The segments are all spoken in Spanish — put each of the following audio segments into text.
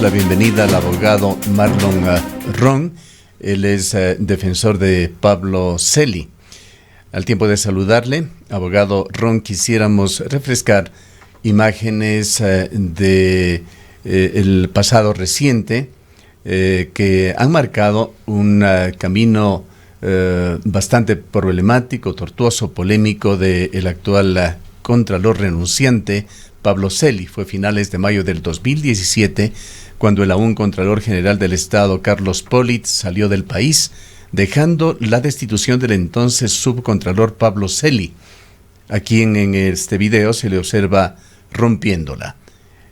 damos la bienvenida al abogado Marlon Ron. Él es defensor de Pablo Celi. Al tiempo de saludarle, abogado Ron, quisiéramos refrescar imágenes de el pasado reciente que han marcado un camino bastante problemático, tortuoso, polémico del actual contralor renunciante Pablo Celi. Fue finales de mayo del 2017 cuando el aún Contralor General del Estado, Carlos Pollitt, salió del país, dejando la destitución del entonces subcontralor Pablo Celi, a quien en este video se le observa rompiéndola.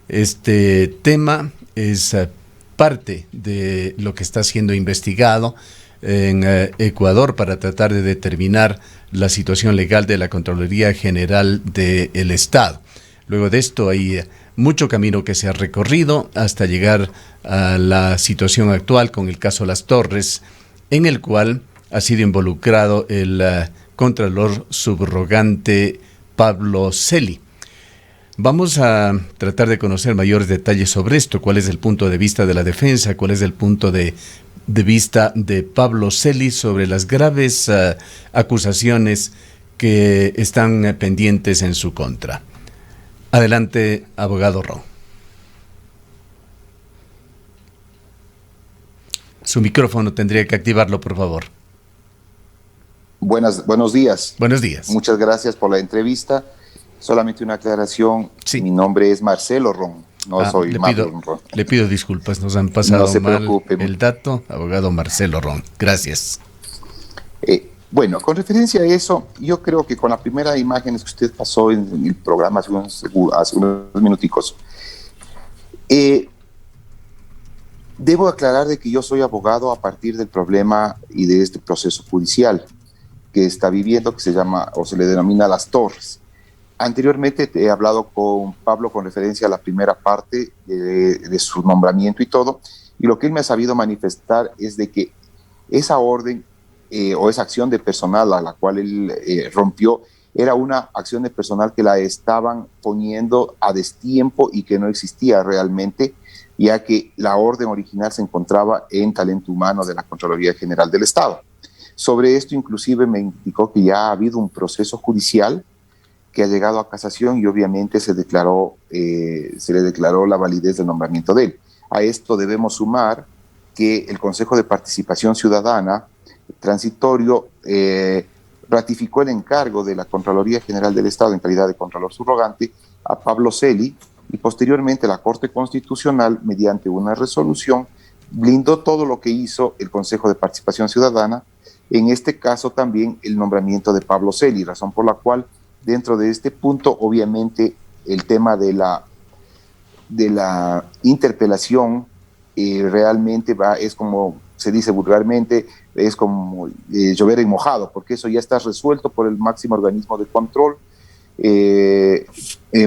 Este tema es parte de lo que está siendo investigado en Ecuador para tratar de determinar la situación legal de la Contraloría General del Estado. Luego de esto hay mucho camino que se ha recorrido hasta llegar a la situación actual con el caso Las Torres, en el cual ha sido involucrado el contralor subrogante Pablo Celi. Vamos a tratar de conocer mayores detalles sobre esto, cuál es el punto de vista de la defensa, cuál es el punto de vista de Pablo Celi sobre las graves acusaciones que están pendientes en su contra. Adelante, abogado Ron. Su micrófono tendría que activarlo, por favor. Buenos días. Buenos días. Muchas gracias por la entrevista. Solamente una aclaración. Sí. Mi nombre es Marcelo Ron. No soy Marlon Ron. Le pido disculpas, nos han pasado no se mal preocupe. El dato. Abogado Marcelo Ron. Gracias. Bueno, con referencia a eso, yo creo que con la primera imagen que usted pasó en el programa hace unos minuticos, debo aclarar de que yo soy abogado a partir del problema y de este proceso judicial que está viviendo, que se llama o se le denomina Las Torres. Anteriormente he hablado con Pablo con referencia a la primera parte de su nombramiento y todo, y lo que él me ha sabido manifestar es de que esa orden o esa acción de personal a la cual él rompió era una acción de personal que la estaban poniendo a destiempo y que no existía realmente, ya que la orden original se encontraba en talento humano de la Contraloría General del Estado. Sobre esto inclusive me indicó que ya ha habido un proceso judicial que ha llegado a casación y obviamente se le declaró la validez del nombramiento de él. A esto debemos sumar que el Consejo de Participación Ciudadana transitorio ratificó el encargo de la Contraloría General del Estado en calidad de Contralor subrogante a Pablo Celi, y posteriormente la Corte Constitucional, mediante una resolución, blindó todo lo que hizo el Consejo de Participación Ciudadana, en este caso también el nombramiento de Pablo Celi, razón por la cual dentro de este punto obviamente el tema de la interpelación realmente es como se dice vulgarmente, es como llover en mojado, porque eso ya está resuelto por el máximo organismo de control,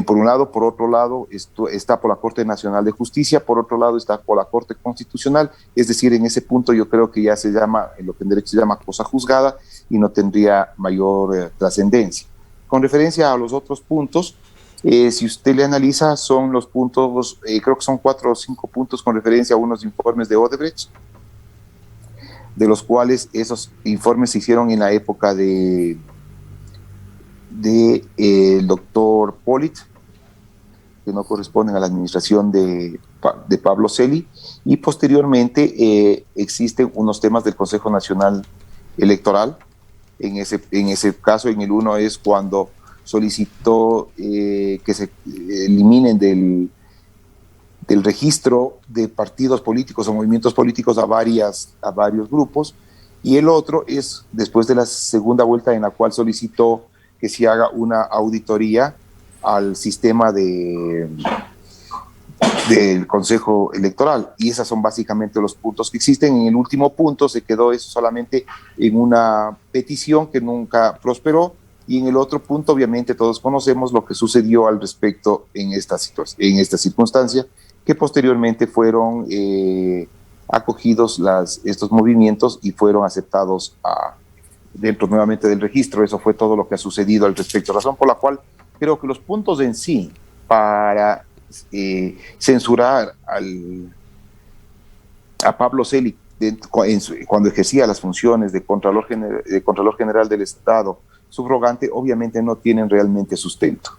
por un lado. Por otro lado, esto está por la Corte Nacional de Justicia, por otro lado está por la Corte Constitucional, es decir, en ese punto yo creo que ya se llama, en lo que en derecho se llama cosa juzgada y no tendría mayor trascendencia. Con referencia a los otros puntos, si usted le analiza, son los puntos, creo que son 4 o 5 puntos con referencia a unos informes de Odebrecht, de los cuales esos informes se hicieron en la época de el doctor Pollitt, que no corresponden a la administración de Pablo Celi, y posteriormente existen unos temas del Consejo Nacional Electoral. En ese caso, en el uno es cuando solicitó que se eliminen del registro de partidos políticos o movimientos políticos a varios grupos, y el otro es después de la segunda vuelta en la cual solicitó que se haga una auditoría al sistema del Consejo Electoral, y esos son básicamente los puntos que existen. En el último punto se quedó eso solamente en una petición que nunca prosperó, y en el otro punto obviamente todos conocemos lo que sucedió al respecto en esta circunstancia, que posteriormente fueron acogidos estos movimientos y fueron aceptados dentro nuevamente del registro. Eso fue todo lo que ha sucedido al respecto, razón por la cual creo que los puntos en sí para censurar a Pablo Celi cuando ejercía las funciones de Contralor General del Estado subrogante, obviamente no tienen realmente sustento.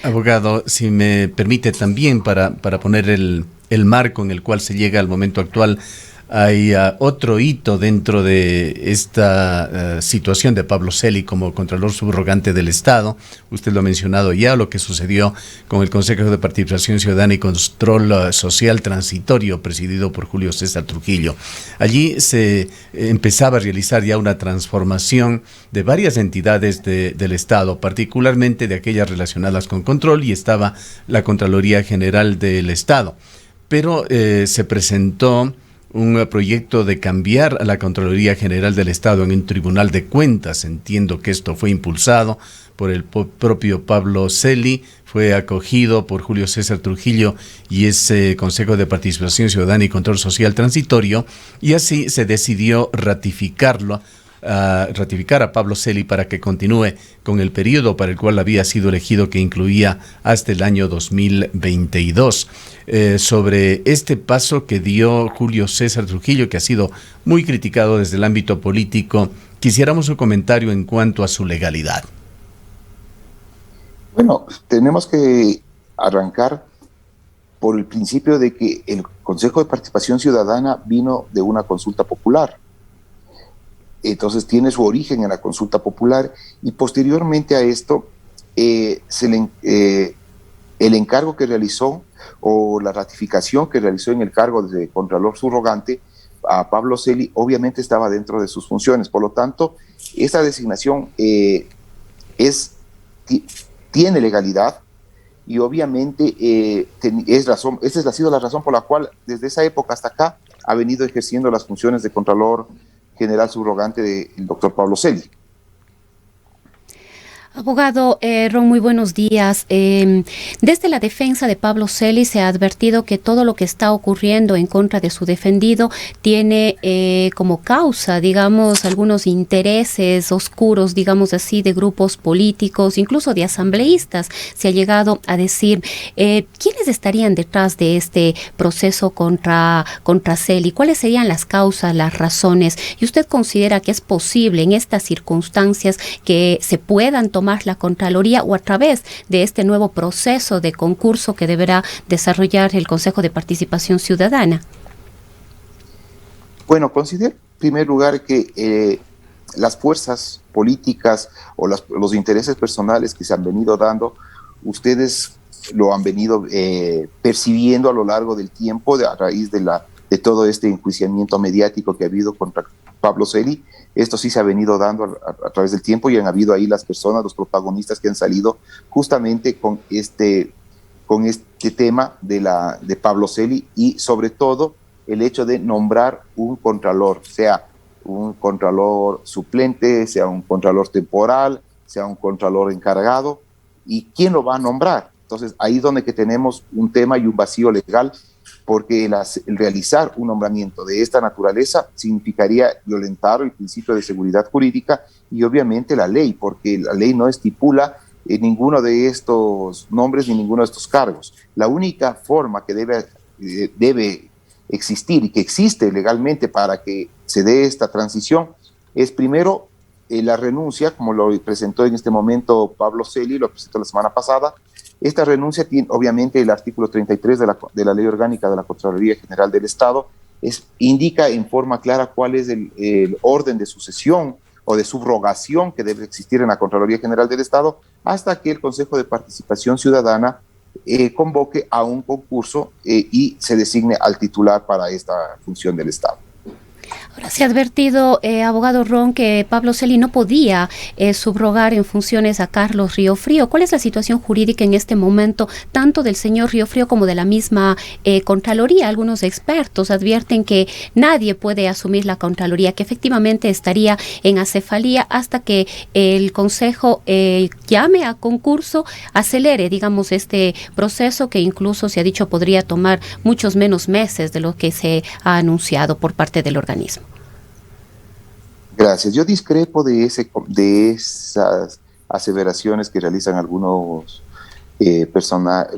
Abogado, si me permite también para poner el marco en el cual se llega al momento actual, hay otro hito dentro de esta situación de Pablo Celi como Contralor Subrogante del Estado. Usted lo ha mencionado ya, lo que sucedió con el Consejo de Participación Ciudadana y Control Social Transitorio, presidido por Julio César Trujillo. Allí se empezaba a realizar ya una transformación de varias entidades del Estado, particularmente de aquellas relacionadas con control, y estaba la Contraloría General del Estado. Pero se presentó un proyecto de cambiar a la Contraloría General del Estado en un Tribunal de Cuentas. Entiendo que esto fue impulsado por el propio Pablo Celi, fue acogido por Julio César Trujillo y ese Consejo de Participación Ciudadana y Control Social Transitorio, y así se decidió ratificar a Pablo Celi para que continúe con el periodo para el cual había sido elegido, que incluía hasta el año 2022. Sobre este paso que dio Julio César Trujillo, que ha sido muy criticado desde el ámbito político, quisiéramos un comentario en cuanto a su legalidad. Bueno, tenemos que arrancar por el principio de que el Consejo de Participación Ciudadana vino de una consulta popular. Entonces tiene su origen en la consulta popular, y posteriormente a esto el encargo que realizó, o la ratificación que realizó en el cargo de Contralor Subrogante a Pablo Celi, obviamente estaba dentro de sus funciones. Por lo tanto, esta designación tiene legalidad, y obviamente esa ha sido la razón por la cual desde esa época hasta acá ha venido ejerciendo las funciones de Contralor General Subrogante del doctor Pablo Celi. Abogado Ron, muy buenos días. Desde la defensa de Pablo Celi se ha advertido que todo lo que está ocurriendo en contra de su defendido tiene como causa, digamos, algunos intereses oscuros, digamos así, de grupos políticos, incluso de asambleístas. Se ha llegado a decir, ¿quiénes estarían detrás de este proceso contra Celi? ¿Cuáles serían las causas, las razones? ¿Y usted considera que es posible en estas circunstancias que se puedan tomar la Contraloría, o a través de este nuevo proceso de concurso que deberá desarrollar el Consejo de Participación Ciudadana? Bueno, considero en primer lugar que las fuerzas políticas o los intereses personales que se han venido dando, ustedes lo han venido percibiendo a lo largo del tiempo a raíz de todo este enjuiciamiento mediático que ha habido contra Pablo Celi. Esto sí se ha venido dando a través del tiempo, y han habido ahí las personas, los protagonistas que han salido justamente con este tema de Pablo Celi, y sobre todo el hecho de nombrar un contralor, sea un contralor suplente, sea un contralor temporal, sea un contralor encargado, y quién lo va a nombrar. Entonces ahí es donde que tenemos un tema y un vacío legal, porque el realizar un nombramiento de esta naturaleza significaría violentar el principio de seguridad jurídica y obviamente la ley, porque la ley no estipula ninguno de estos nombres ni ninguno de estos cargos. La única forma que debe existir y que existe legalmente para que se dé esta transición es primero la renuncia, como lo presentó en este momento Pablo Celi, lo presentó la semana pasada. Esta renuncia tiene obviamente el artículo 33 de la Ley Orgánica de la Contraloría General del Estado, indica en forma clara cuál es el orden de sucesión o de subrogación que debe existir en la Contraloría General del Estado, hasta que el Consejo de Participación Ciudadana convoque a un concurso y se designe al titular para esta función del Estado. Ahora, se ha advertido, abogado Ron, que Pablo Celi no podía subrogar en funciones a Carlos Riofrío. ¿Cuál es la situación jurídica en este momento, tanto del señor Riofrío como de la misma Contraloría? Algunos expertos advierten que nadie puede asumir la Contraloría, que efectivamente estaría en acefalía hasta que el Consejo llame a concurso, acelere, digamos, este proceso que incluso se ha dicho podría tomar muchos menos meses de lo que se ha anunciado por parte del organismo. Gracias. Yo discrepo de esas aseveraciones que realizan algunas personas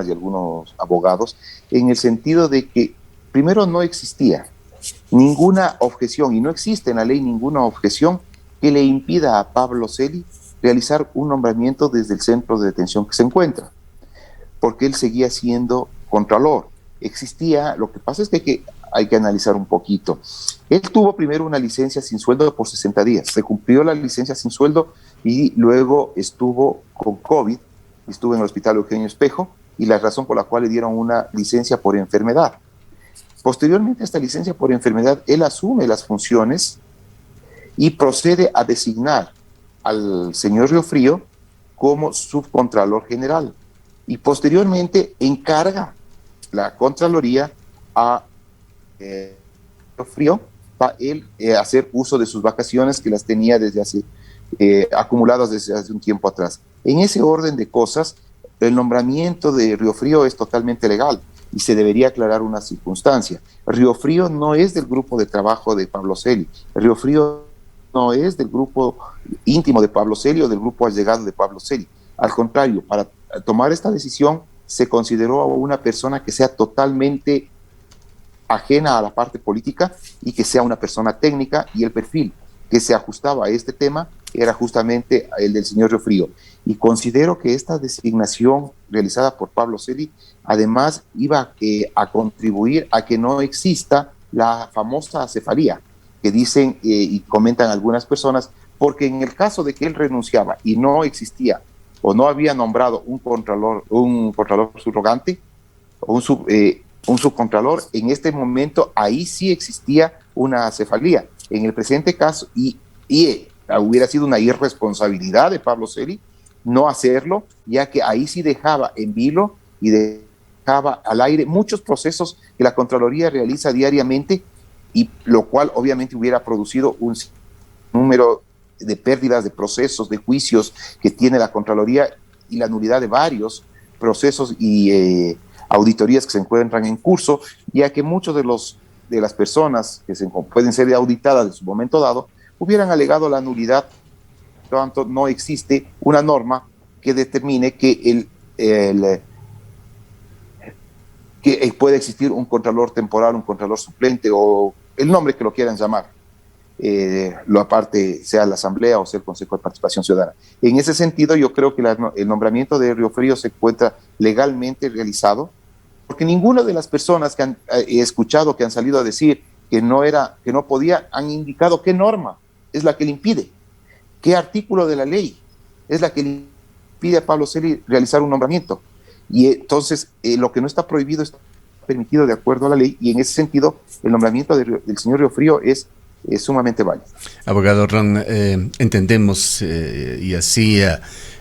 y algunos abogados, en el sentido de que primero no existía ninguna objeción, y no existe en la ley ninguna objeción que le impida a Pablo Celi realizar un nombramiento desde el centro de detención que se encuentra, porque él seguía siendo contralor. Existía, lo que pasa es que hay que analizar un poquito. Él tuvo primero una licencia sin sueldo por 60 días, se cumplió la licencia sin sueldo y luego estuvo con COVID, estuvo en el hospital Eugenio Espejo, y la razón por la cual le dieron una licencia por enfermedad. Posteriormente a esta licencia por enfermedad, él asume las funciones y procede a designar al señor Riofrío como subcontralor general. Y posteriormente encarga la Contraloría a Riofrío para él hacer uso de sus vacaciones que las tenía desde hace, acumuladas desde hace un tiempo atrás. En ese orden de cosas, el nombramiento de Riofrío es totalmente legal y se debería aclarar una circunstancia. Riofrío no es del grupo de trabajo de Pablo Celi. Riofrío no es del grupo íntimo de Pablo Celi o del grupo allegado de Pablo Celi. Al contrario, para tomar esta decisión se consideró a una persona que sea totalmente ajena a la parte política y que sea una persona técnica, y el perfil que se ajustaba a este tema era justamente el del señor Riofrío. Y considero que esta designación realizada por Pablo Celi además iba a contribuir a que no exista la famosa acefalía que dicen y comentan algunas personas, porque en el caso de que él renunciaba y no existía o no había nombrado un contralor subrogante o un subcontralor, en este momento ahí sí existía una acefalía. En el presente caso, y hubiera sido una irresponsabilidad de Pablo Celi no hacerlo, ya que ahí sí dejaba en vilo y dejaba al aire muchos procesos que la Contraloría realiza diariamente, y lo cual obviamente hubiera producido un número de pérdidas de procesos, de juicios que tiene la Contraloría, y la nulidad de varios procesos y auditorías que se encuentran en curso, ya que muchos de las personas que pueden ser auditadas en su momento dado hubieran alegado la nulidad. Por lo tanto, no existe una norma que determine que puede existir un contralor temporal, un contralor suplente, o el nombre que lo quieran llamar, lo aparte sea la Asamblea o sea el Consejo de Participación Ciudadana. En ese sentido, yo creo que el nombramiento de Riofrío se encuentra legalmente realizado, porque ninguna de las personas que he escuchado que han salido a decir que no podía, han indicado qué norma es la que le impide, qué artículo de la ley es la que le impide a Pablo Celi realizar un nombramiento. Y entonces lo que no está prohibido está permitido de acuerdo a la ley, y en ese sentido el nombramiento del señor Riofrío es sumamente válido. Abogado Ron, entendemos y así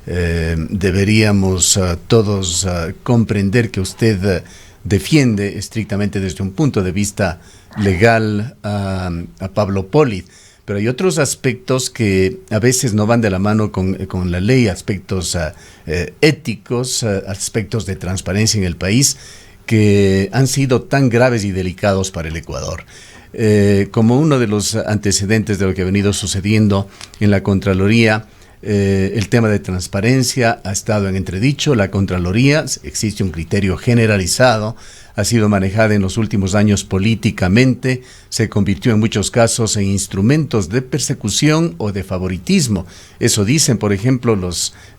deberíamos todos comprender que usted defiende estrictamente desde un punto de vista legal a Pablo Poli, pero hay otros aspectos que a veces no van de la mano con la ley, aspectos éticos, aspectos de transparencia en el país que han sido tan graves y delicados para el Ecuador. Como uno de los antecedentes de lo que ha venido sucediendo en la Contraloría, el tema de transparencia ha estado en entredicho. La Contraloría, existe un criterio generalizado, ha sido manejada en los últimos años políticamente, se convirtió en muchos casos en instrumentos de persecución o de favoritismo. Eso dicen, por ejemplo,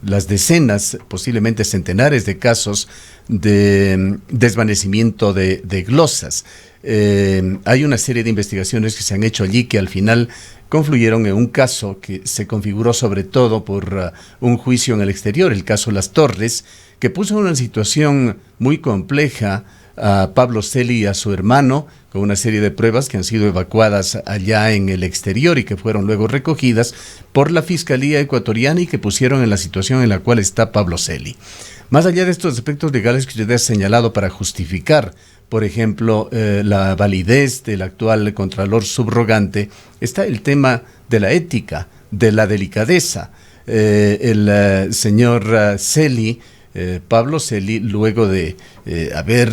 las decenas, posiblemente centenares de casos de desvanecimiento de glosas. Hay una serie de investigaciones que se han hecho allí que al final confluyeron en un caso que se configuró sobre todo por un juicio en el exterior, el caso Las Torres, que puso en una situación muy compleja a Pablo Celi y a su hermano, con una serie de pruebas que han sido evacuadas allá en el exterior y que fueron luego recogidas por la Fiscalía ecuatoriana y que pusieron en la situación en la cual está Pablo Celi. Más allá de estos aspectos legales que usted ha señalado para justificar, por ejemplo, la validez del actual contralor subrogante, está el tema de la ética, de la delicadeza. El señor Celi, Pablo Celi, luego de haber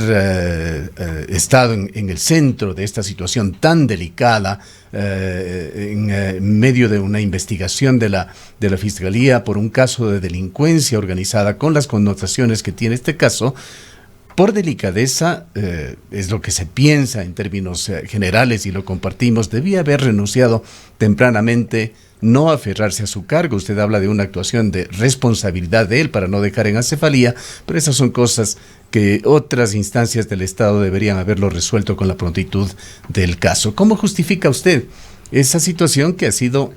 estado en el centro de esta situación tan delicada, en medio de una investigación de la Fiscalía por un caso de delincuencia organizada con las connotaciones que tiene este caso, por delicadeza, es lo que se piensa en términos generales y lo compartimos, debía haber renunciado tempranamente, no aferrarse a su cargo. Usted habla de una actuación de responsabilidad de él para no dejar en acefalía, pero esas son cosas que otras instancias del Estado deberían haberlo resuelto con la prontitud del caso. ¿Cómo justifica usted esa situación que ha sido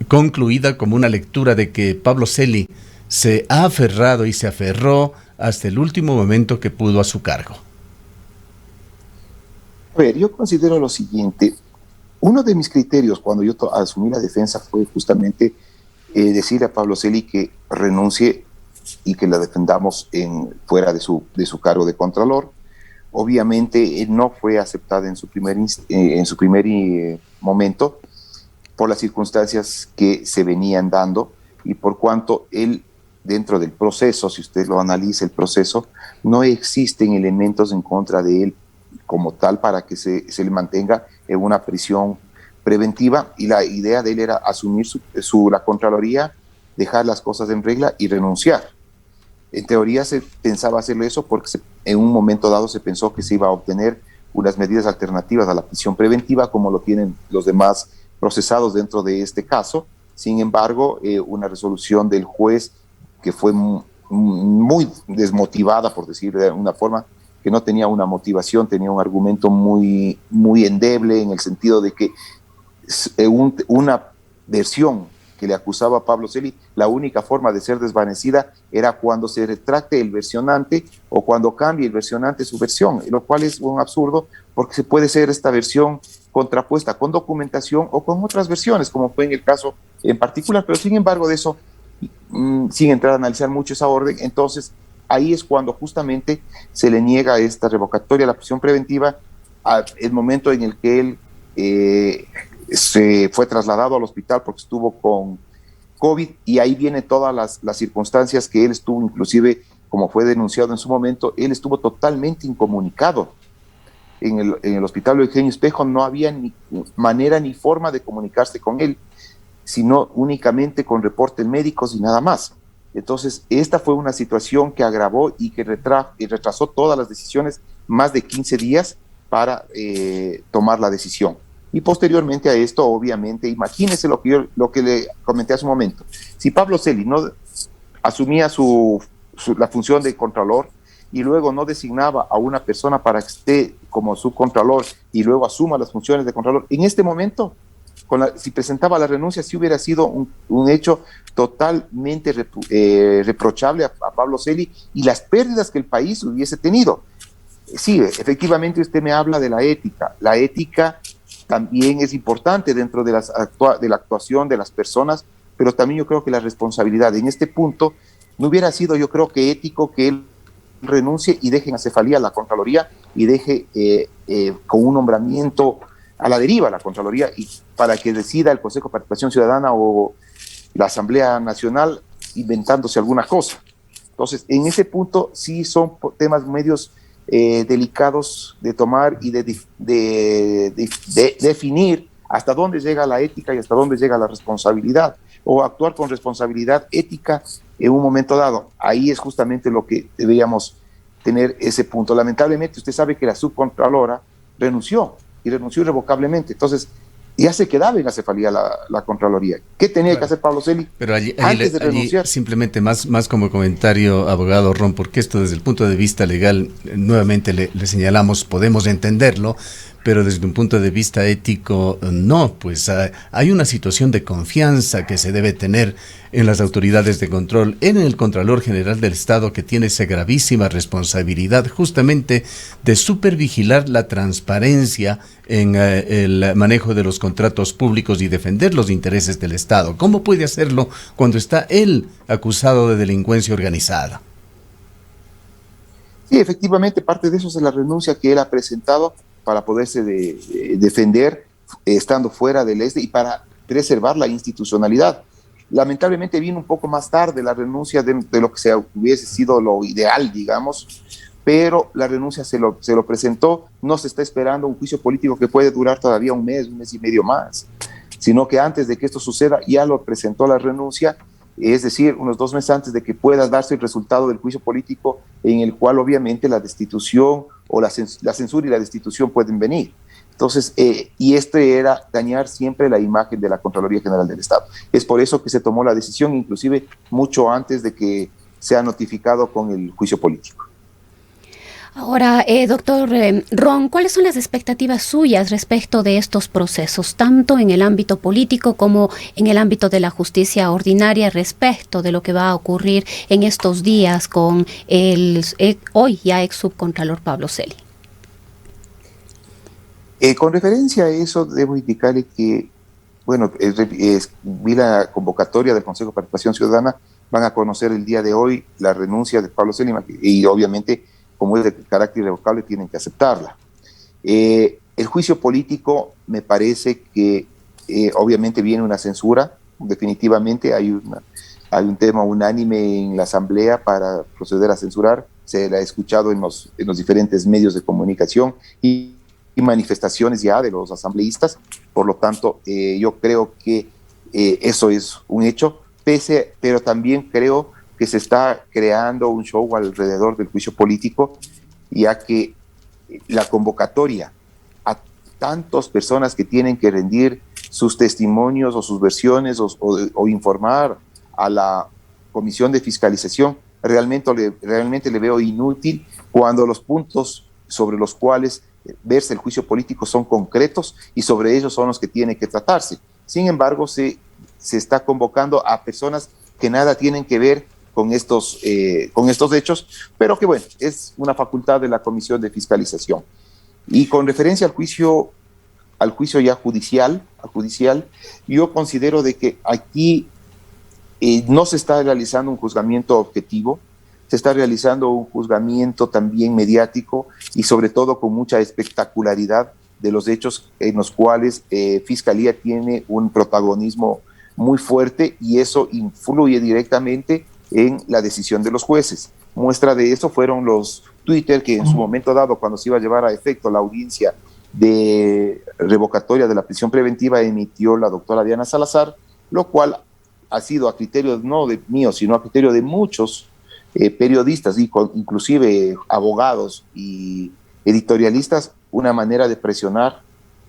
concluida como una lectura de que Pablo Celi se ha aferrado y se aferró hasta el último momento que pudo a su cargo? A ver, yo considero lo siguiente. Uno de mis criterios cuando yo asumí la defensa fue justamente decirle a Pablo Celi que renuncie y que la defendamos fuera de su cargo de contralor. Obviamente no fue aceptada en su primer momento por las circunstancias que se venían dando y por cuanto él, dentro del proceso, si usted lo analiza el proceso, no existen elementos en contra de él como tal para que se le mantenga en una prisión preventiva, y la idea de él era asumir la Contraloría, dejar las cosas en regla y renunciar. En teoría se pensaba hacerlo eso porque en un momento dado se pensó que se iba a obtener unas medidas alternativas a la prisión preventiva como lo tienen los demás procesados dentro de este caso. Sin embargo, una resolución del juez que fue muy desmotivada, por decir de una forma, que no tenía una motivación, tenía un argumento muy endeble en el sentido de que una versión que le acusaba a Pablo Celi, la única forma de ser desvanecida era cuando se retracte el versionante o cuando cambie el versionante su versión, lo cual es un absurdo porque se puede ser esta versión contrapuesta con documentación o con otras versiones, como fue en el caso en particular, pero sin embargo de eso, sin entrar a analizar mucho esa orden, entonces ahí es cuando justamente se le niega esta revocatoria a la prisión preventiva el momento en el que él se fue trasladado al hospital porque estuvo con COVID, y ahí vienen todas las circunstancias que él estuvo, inclusive como fue denunciado en su momento, él estuvo totalmente incomunicado. En el hospital Eugenio Espejo no había ni manera ni forma de comunicarse con él, sino únicamente con reportes médicos y nada más. Entonces, esta fue una situación que agravó y que retrasó todas las decisiones más de 15 días para tomar la decisión. Y posteriormente a esto, obviamente, imagínese lo que le comenté hace un momento. Si Pablo Celi no asumía la función de contralor y luego no designaba a una persona para que esté como subcontralor y luego asuma las funciones de contralor, en este momento, si presentaba la renuncia, sí hubiera sido un hecho totalmente reprochable a Pablo Celi y las pérdidas que el país hubiese tenido. Sí, efectivamente usted me habla de la ética. La ética también es importante dentro de la actuación de las personas, pero también yo creo que la responsabilidad en este punto no hubiera sido, yo creo que ético que él renuncie y deje en acefalía la Contraloría y deje con un nombramiento a la deriva la Contraloría y para que decida el Consejo de Participación Ciudadana o la Asamblea Nacional inventándose alguna cosa. Entonces, en ese punto sí son temas medios delicados de tomar y de definir hasta dónde llega la ética y hasta dónde llega la responsabilidad, o actuar con responsabilidad ética en un momento dado. Ahí es justamente lo que deberíamos tener ese punto. Lamentablemente usted sabe que la subcontralora renunció irrevocablemente, entonces ya se quedaba en acefalía la Contraloría. ¿Qué tenía que hacer Pablo Celi antes de renunciar? Simplemente más como comentario, abogado Ron, porque esto desde el punto de vista legal, nuevamente le señalamos, podemos entenderlo, pero desde un punto de vista ético, no, pues hay una situación de confianza que se debe tener en las autoridades de control, en el Contralor General del Estado, que tiene esa gravísima responsabilidad justamente de supervigilar la transparencia en el manejo de los contratos públicos y defender los intereses del Estado. ¿Cómo puede hacerlo cuando está él acusado de delincuencia organizada? Sí, efectivamente, parte de eso es la renuncia que él ha presentado para poderse defender estando fuera del y para preservar la institucionalidad. Lamentablemente vino un poco más tarde la renuncia de lo que hubiese sido lo ideal, digamos, pero la renuncia se lo presentó. No se está esperando un juicio político que puede durar todavía un mes y medio más, sino que antes de que esto suceda ya lo presentó la renuncia, es decir, unos 2 meses antes de que pueda darse el resultado del juicio político, en el cual obviamente la destitución o la censura y la destitución pueden venir. Entonces, y este era dañar siempre la imagen de la Contraloría General del Estado. Es por eso que se tomó la decisión, inclusive mucho antes de que sea notificado con el juicio político. Ahora, doctor Ron, ¿cuáles son las expectativas suyas respecto de estos procesos, tanto en el ámbito político como en el ámbito de la justicia ordinaria, respecto de lo que va a ocurrir en estos días con el hoy ya ex subcontralor Pablo Celi? Con referencia a eso, debo indicarle que, bueno, vi la convocatoria del Consejo de Participación Ciudadana, van a conocer el día de hoy la renuncia de Pablo Celi y obviamente, como es de carácter irrevocable, tienen que aceptarla. El juicio político me parece que obviamente viene una censura, definitivamente hay un tema unánime en la Asamblea para proceder a censurar, se la ha escuchado en los diferentes medios de comunicación y manifestaciones ya de los asambleístas, por lo tanto yo creo que eso es un hecho, pero también creo que se está creando un show alrededor del juicio político, ya que la convocatoria a tantas personas que tienen que rendir sus testimonios o sus versiones o informar a la Comisión de Fiscalización, realmente le veo inútil cuando los puntos sobre los cuales verse el juicio político son concretos y sobre ellos son los que tienen que tratarse. Sin embargo, se está convocando a personas que nada tienen que ver con estos hechos, pero que bueno, es una facultad de la Comisión de Fiscalización. Y con referencia al juicio ya judicial, yo considero de que aquí no se está realizando un juzgamiento objetivo, se está realizando un juzgamiento también mediático y sobre todo con mucha espectacularidad de los hechos en los cuales Fiscalía tiene un protagonismo muy fuerte y eso influye directamente en la decisión de los jueces. Muestra de eso fueron los Twitter que en su momento dado, cuando se iba a llevar a efecto la audiencia de revocatoria de la prisión preventiva, emitió la doctora Diana Salazar, lo cual ha sido a criterio no de mío, sino a criterio de muchos periodistas, inclusive abogados y editorialistas, una manera de presionar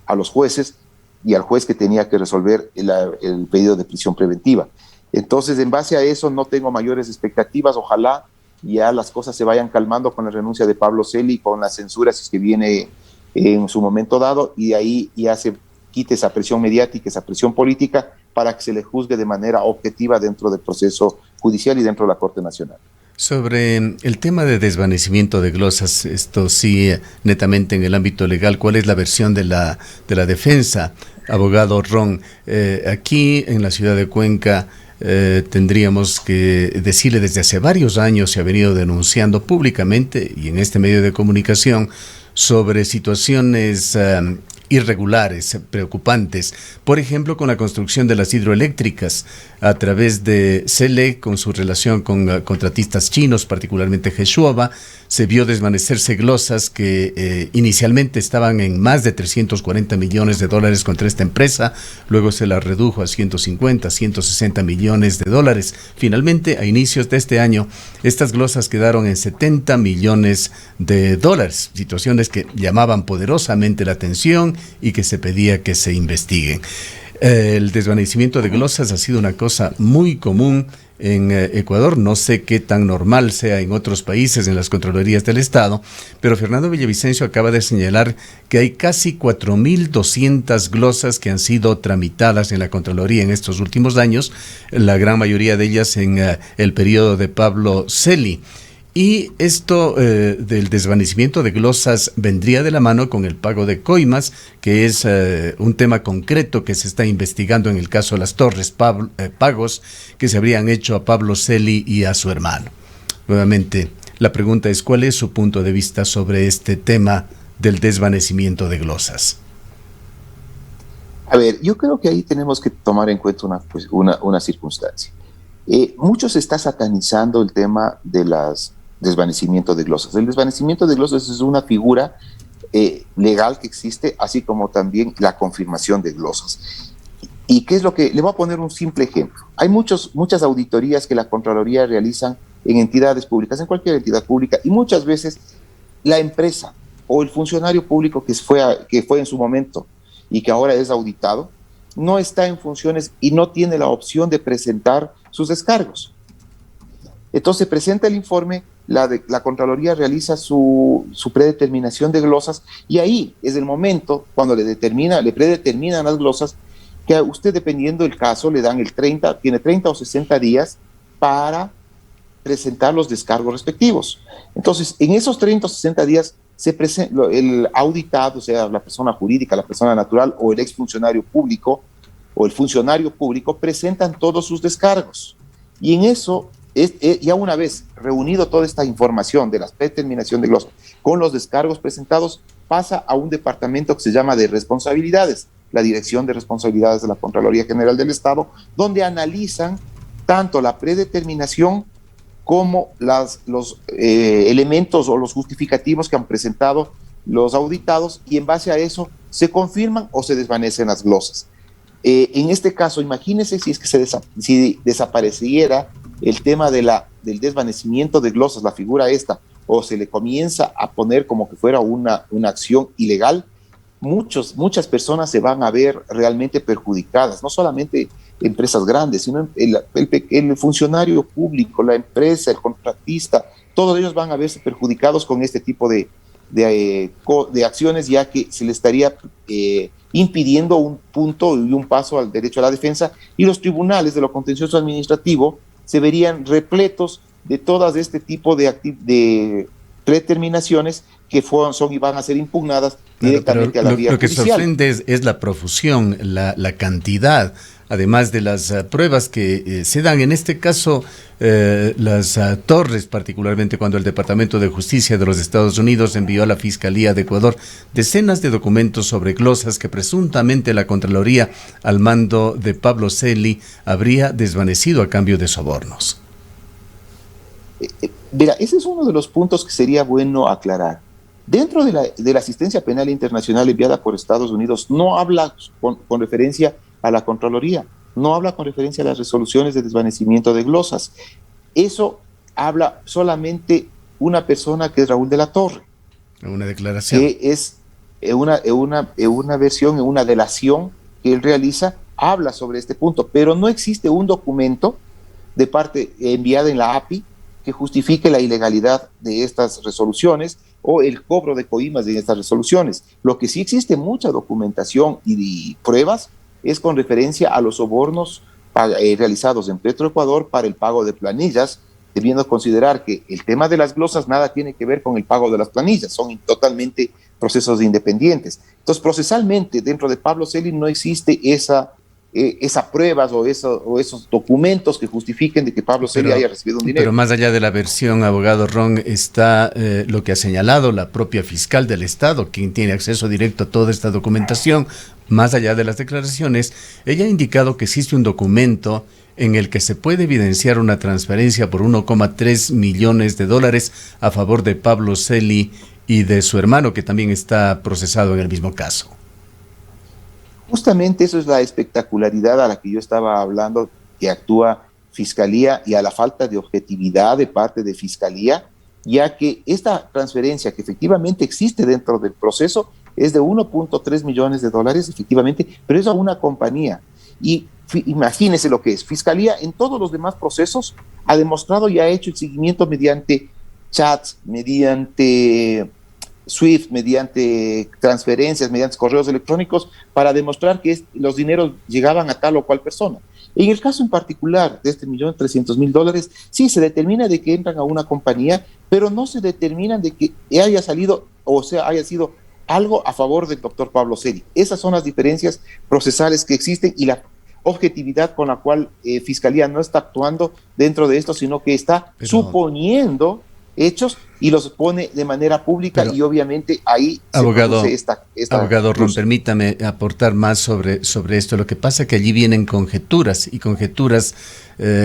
a los jueces y al juez que tenía que resolver el pedido de prisión preventiva. Entonces, en base a eso, no tengo mayores expectativas. Ojalá ya las cosas se vayan calmando con la renuncia de Pablo Celi, con la censura, si es que viene en su momento dado, y ahí ya se quite esa presión mediática, esa presión política, para que se le juzgue de manera objetiva dentro del proceso judicial y dentro de la Corte Nacional. Sobre el tema de desvanecimiento de glosas, esto sí, netamente en el ámbito legal, ¿cuál es la versión de la defensa, abogado Ron? Aquí en la ciudad de Cuenca tendríamos que decirle, desde hace varios años se ha venido denunciando públicamente y en este medio de comunicación sobre situaciones irregulares, preocupantes, por ejemplo con la construcción de las hidroeléctricas a través de Cele, con su relación con contratistas chinos, particularmente Geshuaba, se vio desvanecerse glosas que inicialmente estaban en más de 340 millones de dólares contra esta empresa, luego se la redujo a 150, 160 millones de dólares. Finalmente, a inicios de este año, estas glosas quedaron en 70 millones de dólares, situaciones que llamaban poderosamente la atención y que se pedía que se investiguen. El desvanecimiento de glosas ha sido una cosa muy común en Ecuador, no sé qué tan normal sea en otros países, en las Contralorías del Estado, pero Fernando Villavicencio acaba de señalar que hay casi 4.200 glosas que han sido tramitadas en la Contraloría en estos últimos años, la gran mayoría de ellas en el periodo de Pablo Celi. Y esto del desvanecimiento de glosas vendría de la mano con el pago de coimas, que es un tema concreto que se está investigando en el caso de las Torres, pagos que se habrían hecho a Pablo Celi y a su hermano. Nuevamente, la pregunta es, ¿cuál es su punto de vista sobre este tema del desvanecimiento de glosas? A ver, yo creo que ahí tenemos que tomar en cuenta una circunstancia. Mucho se está satanizando el tema de las desvanecimiento de glosas. El desvanecimiento de glosas es una figura legal que existe, así como también la confirmación de glosas. ¿Y qué es lo que? Le voy a poner un simple ejemplo. Hay muchas auditorías que la Contraloría realizan en entidades públicas, en cualquier entidad pública, y muchas veces la empresa o el funcionario público que fue en su momento y que ahora es auditado, no está en funciones y no tiene la opción de presentar sus descargos. Entonces presenta el informe, la Contraloría realiza su predeterminación de glosas, y ahí es el momento cuando le predeterminan las glosas, que a usted, dependiendo del caso, le dan tiene 30 o 60 días para presentar los descargos respectivos. Entonces, en esos 30 o 60 días, el auditado, o sea, la persona jurídica, la persona natural o el exfuncionario público o el funcionario público, presentan todos sus descargos. Y en eso, ya una vez reunido toda esta información de la predeterminación de glosas con los descargos presentados, pasa a un departamento que se llama de responsabilidades, la Dirección de Responsabilidades de la Contraloría General del Estado, donde analizan tanto la predeterminación como los elementos o los justificativos que han presentado los auditados, y en base a eso se confirman o se desvanecen las glosas. En este caso, imagínense si es que si desapareciera el tema del desvanecimiento de glosas, la figura esta, o se le comienza a poner como que fuera una acción ilegal, muchas personas se van a ver realmente perjudicadas, no solamente empresas grandes, sino el funcionario público, la empresa, el contratista, todos ellos van a verse perjudicados con este tipo de acciones, ya que se le estaría impidiendo un punto y un paso al derecho a la defensa, y los tribunales de lo contencioso administrativo se verían repletos de todas este tipo de predeterminaciones que son y van a ser impugnadas directamente a la vía judicial. Lo que sorprende es la profusión, la cantidad, además de las pruebas que se dan. En este caso, las Torres, particularmente cuando el Departamento de Justicia de los Estados Unidos envió a la Fiscalía de Ecuador decenas de documentos sobre glosas que presuntamente la Contraloría, al mando de Pablo Celi, habría desvanecido a cambio de sobornos. Mira, ese es uno de los puntos que sería bueno aclarar. Dentro de la asistencia penal internacional enviada por Estados Unidos, no habla con referencia a la Contraloría, no habla con referencia a las resoluciones de desvanecimiento de glosas. Eso habla solamente una persona, que es Raúl de la Torre. Una declaración. Que es una versión, una delación que él realiza, habla sobre este punto, pero no existe un documento de parte enviada en la API que justifique la ilegalidad de estas resoluciones o el cobro de coimas de estas resoluciones. Lo que sí existe mucha documentación y pruebas es con referencia a los sobornos realizados en Petroecuador para el pago de planillas, debiendo considerar que el tema de las glosas nada tiene que ver con el pago de las planillas, son totalmente procesos independientes. Entonces, procesalmente, dentro de Pablo Celi no existe esas pruebas o esos documentos que justifiquen de que Pablo Celi haya recibido un dinero. Pero más allá de la versión, abogado Ron, está lo que ha señalado la propia fiscal del Estado, quien tiene acceso directo a toda esta documentación. Más allá de las declaraciones, ella ha indicado que existe un documento en el que se puede evidenciar una transferencia por 1,3 millones de dólares a favor de Pablo Celi y de su hermano, que también está procesado en el mismo caso. Justamente eso es la espectacularidad a la que yo estaba hablando, que actúa Fiscalía, y a la falta de objetividad de parte de Fiscalía, ya que esta transferencia que efectivamente existe dentro del proceso es de 1,3 millones de dólares, efectivamente, pero es a una compañía. Y imagínense lo que es. Fiscalía en todos los demás procesos ha demostrado y ha hecho el seguimiento mediante chats, mediante SWIFT, mediante transferencias, mediante correos electrónicos, para demostrar que los dineros llegaban a tal o cual persona. En el caso en particular de este 1.300.000 dólares, sí se determina de que entran a una compañía, pero no se determina de que haya salido, o sea, haya sido algo a favor del doctor Pablo Celi. Esas son las diferencias procesales que existen y la objetividad con la cual Fiscalía no está actuando dentro de esto, sino que está suponiendo hechos y los pone de manera pública. Pero, y obviamente ahí abogado, se produce abogado Ron, permítame aportar más sobre esto. Lo que pasa es que allí vienen conjeturas y conjeturas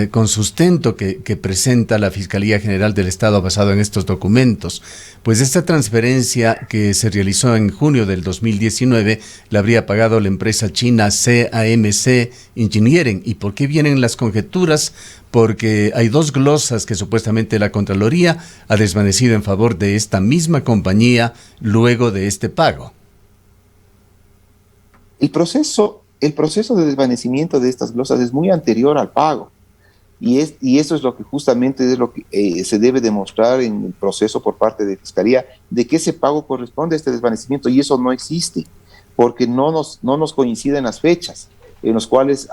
con sustento que presenta la Fiscalía General del Estado basado en estos documentos. Pues esta transferencia que se realizó en junio del 2019 la habría pagado la empresa china CAMC Engineering. ¿Y por qué vienen las conjeturas? Porque hay dos glosas que supuestamente la Contraloría ha desvanecido en favor de esta misma compañía luego de este pago. El proceso de desvanecimiento de estas glosas es muy anterior al pago. Y eso es lo que justamente es lo que se debe demostrar en el proceso por parte de Fiscalía, de que ese pago corresponde a este desvanecimiento, y eso no existe, porque no nos coinciden las fechas en los cuales,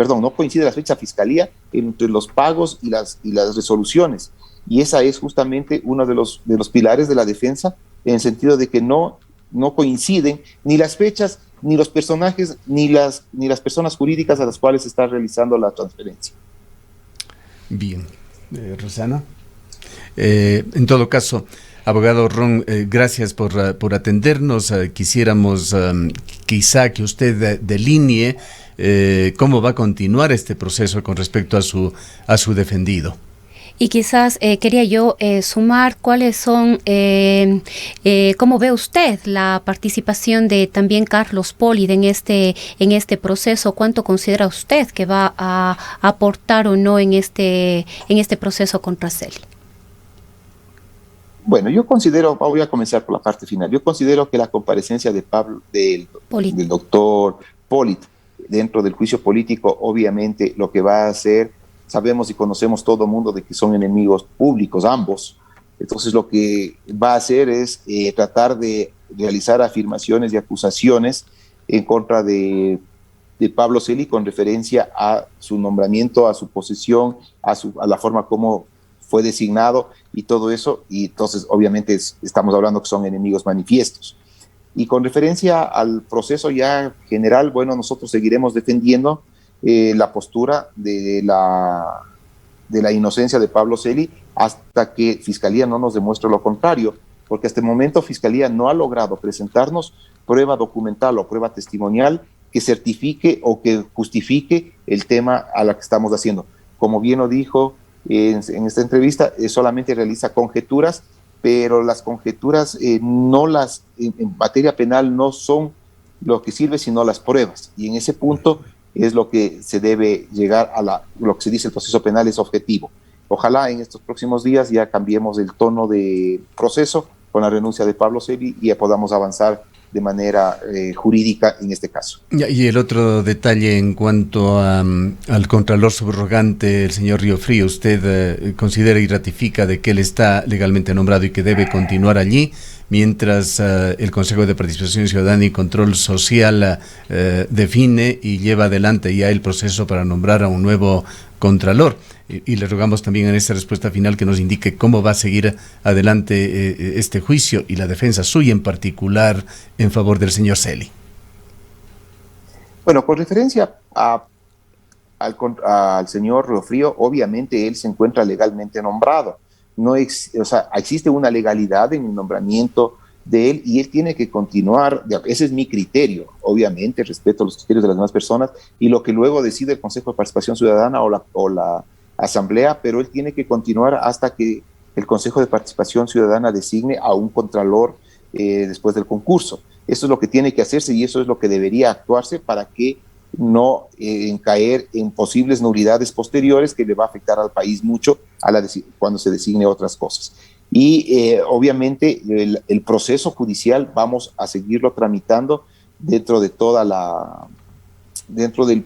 no coincide la fecha Fiscalía entre los pagos y las resoluciones. Y esa es justamente uno de los pilares de la defensa, en el sentido de que no coinciden ni las fechas, ni los personajes, ni las personas jurídicas a las cuales se está realizando la transferencia. Bien, Rosana. En todo caso, abogado Ron, gracias por atendernos. Quisiéramos quizá que usted delinee cómo va a continuar este proceso con respecto a su defendido. Y quizás quería yo sumar cuáles son, cómo ve usted la participación de también Carlos Polit en este proceso. ¿Cuánto considera usted que va a aportar o no en este proceso contra Celi? Bueno, yo considero, voy a comenzar por la parte final. Yo considero que la comparecencia del doctor Polit dentro del juicio político, obviamente lo que va a hacer, sabemos y conocemos todo el mundo de que son enemigos públicos ambos. Entonces lo que va a hacer es tratar de realizar afirmaciones y acusaciones en contra de Pablo Celi con referencia a su nombramiento, a su posesión, a la forma como fue designado y todo eso. Y entonces obviamente estamos hablando que son enemigos manifiestos. Y con referencia al proceso ya general, bueno, nosotros seguiremos defendiendo la postura de la inocencia de Pablo Celi hasta que Fiscalía no nos demuestre lo contrario, porque hasta el momento Fiscalía no ha logrado presentarnos prueba documental o prueba testimonial que certifique o que justifique el tema a la que estamos haciendo. Como bien lo dijo en esta entrevista, solamente realiza conjeturas, pero las conjeturas en materia penal no son lo que sirve, sino las pruebas. Y en ese punto es lo que se debe llegar lo que se dice el proceso penal es objetivo. Ojalá en estos próximos días ya cambiemos el tono de proceso con la renuncia de Pablo Celi y ya podamos avanzar de manera jurídica en este caso. Y el otro detalle en cuanto al contralor subrogante, el señor Riofrío, ¿usted considera y ratifica de que él está legalmente nombrado y que debe continuar allí, mientras el Consejo de Participación Ciudadana y Control Social define y lleva adelante ya el proceso para nombrar a un nuevo contralor? Y le rogamos también en esta respuesta final que nos indique cómo va a seguir adelante este juicio y la defensa suya en particular en favor del señor Celi. Bueno, con referencia al señor Riofrío, obviamente él se encuentra legalmente nombrado. Existe una legalidad en el nombramiento de él y él tiene que continuar. Ese es mi criterio, obviamente respeto los criterios de las demás personas y lo que luego decide el Consejo de Participación Ciudadana o la Asamblea, pero él tiene que continuar hasta que el Consejo de Participación Ciudadana designe a un contralor después del concurso. Eso es lo que tiene que hacerse y eso es lo que debería actuarse para que no caer en posibles nulidades posteriores que le va a afectar al país mucho cuando se designe otras cosas. Y obviamente el proceso judicial vamos a seguirlo tramitando dentro de dentro de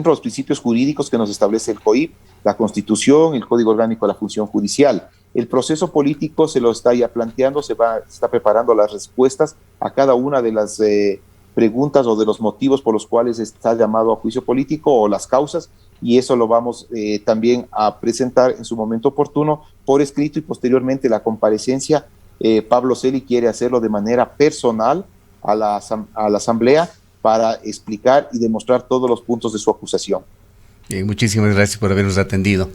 los principios jurídicos que nos establece el COIP, la Constitución, el Código Orgánico de la Función Judicial. El proceso político se lo está ya planteando, se está preparando las respuestas a cada una de las preguntas o de los motivos por los cuales está llamado a juicio político o las causas, y eso lo vamos también a presentar en su momento oportuno por escrito y posteriormente la comparecencia. Pablo Celi quiere hacerlo de manera personal a la Asamblea para explicar y demostrar todos los puntos de su acusación. Bien, muchísimas gracias por habernos atendido.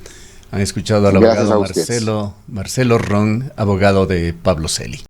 Han escuchado al Gracias abogado a ustedes. Marcelo Ron, abogado de Pablo Celi.